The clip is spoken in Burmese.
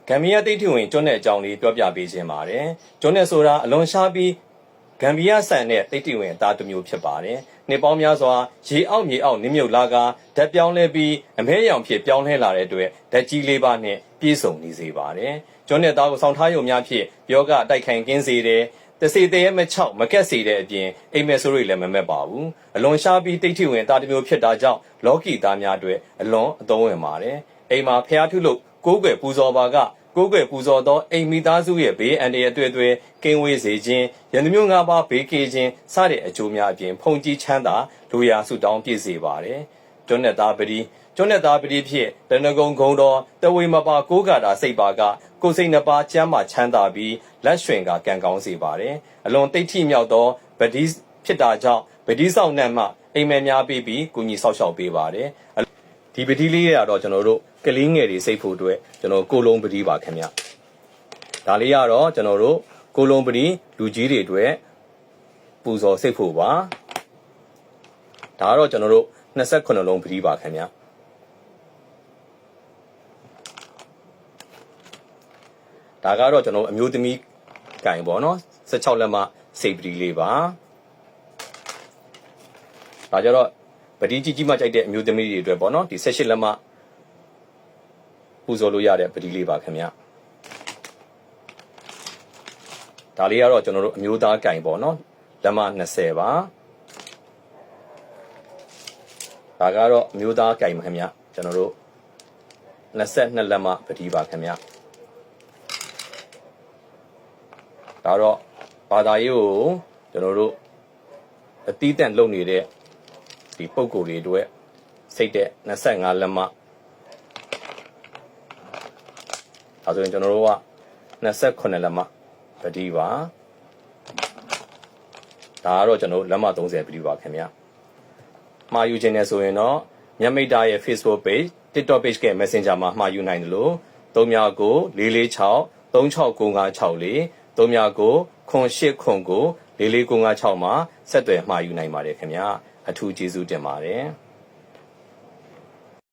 ဂမ်ဘီယာတိတ်ထွင်ကျွန်းတဲ့အကြောင်းလေးပြောပြပေးခြင်းပါတယ်ကျွန်းနဲ့ဆိုတာအလွန်ရှားပြီးဂမ်ဘီယာဆန်တဲ့တိတ်ထွင်အသားတစ်မျိုးဖြစ်ပါတယ်နှစ်ပေါင်းများစွာရေအောက်မြေအောက်နင်းမြုပ်လာကဓာတ်ပြောင်းလဲပြီးအမဲရောင်ဖြစ်ပြောင်းလဲလာတဲ့အတွက်ဓာတ်ကြီးလေးပါးနဲ့ပြည့်စုံနေစေပါတယ်ကျွန်းနဲ့သားကိုဆောင်ထားရုံများဖြင့်ယောဂအတိုက်ခိုင်ကင်းစေတယ်တစေတည်းမချောက်မကက်စေတဲ့အပြင်အိမ်မဲဆိုးတွေလည်းမမက်ပါဘူးအလွန်ရှားပြီးတိတ်ထွင်အသားတစ်မျိုးဖြစ်တာကြောင့်လော်ကီသားများအတွက်အလွန်အသုံးဝင်ပါတယ်အိမ်မှာဖျားထုလို့ကိုးကွယ်ပူဇော်ပါကကိုးကွယ်ပူဇော်သောအိမ်မိသားစုရဲ့ဘေးအန္တရာယ်အတွေ့ကင်းဝေးစေခြင်းရန်သူမျိုး၅ပါးဘေးကင်းခြင်းစတဲ့အကျိုးများအပြင်ဖုန်ကြီးချမ်းသာလူရာဆုတောင်းပြည့်စေပါတယ်ကျွန်းနဲ့သားပတိကျွန်းနဲ့သားပတိဖြစ်တဏဂုံဂုံတော်တဝေမပါကိုးကာတာစိတ်ပါကကိုယ်စိတ်နှပါကျမ်းမာချမ်းသာပြီးလက်ရွှင်ကကံကောင်းစေပါတယ်အလွန်တိတ်ထိမြောက်သောပတိဖြစ်တာကြောင့်ပတိဆောင်နှံ့မှအိမ်မဲများပြီးကုညီဆောက်ရှောက်ပေးပါတယ်ဒီပတိလေးရတော့ကျွန်တော်တို့ကလေးငယ်တွေစိတ်ဖို့အတွက်ကျွန်တော်ကိုလုံးပတိပါခင်ဗျဒါလေးရတော့ကျွန်တော်တို့ကိုလုံးပတိလူကြီးတွေအတွက်ပူဇော်စိတ်ဖို့ပါဒါကတော့ကျွန်တော်တို့28လုံးပတိပါခင်ဗျဒါကတော့ကျွန်တော်အမျိုးသမီးကင်ပေါ့နော်16လက်မစိတ်ပတိလေးပါဒါကြတော့ပတိကြီးကြီးမှကြိုက်တဲ့အမျိုးသမီးတွေအတွက်ပေါ့နော်ဒီ18လက်မပူဇော်လို့ရတဲ့ပတိလေးပါခင်ဗျဒါလေးကတော့ကျွန်တော်တို့အမျိုးသားကင်ပေါ့နော်လက်မ20ပါဒါကတော့အမျိုးသားကင်ပါခင်ဗျကျွန်တော်တို့22လက်မပတိပါခင်ဗျဒါတော့ဘာသာရေးကိုကျွန်တော်တို့အတီးတန့်လုပ်နေတဲ့ဒီပုံကိုယ်တွေအတွက်စိတ်တဲ့25လက်မအဲဆိုရင်ကျွန်တော်တို့က28လက်မပတိပါဒါကတော့ကျွန်တော်လက်မ30ပတိပါခင်ဗျမှာယူခြင်းနဲ့ဆိုရင်တော့မြတ်မိတ်တာရဲ့ Facebook page TikTok page က Messenger မှာမှာယူနိုင်တယ်လို့399446 369564 3994 4899 4496မှာဆက်သွယ်မှာယူနိုင်ပါတယ်ခင်ဗျာအထူးကျေးဇူးတင်ပါတယ်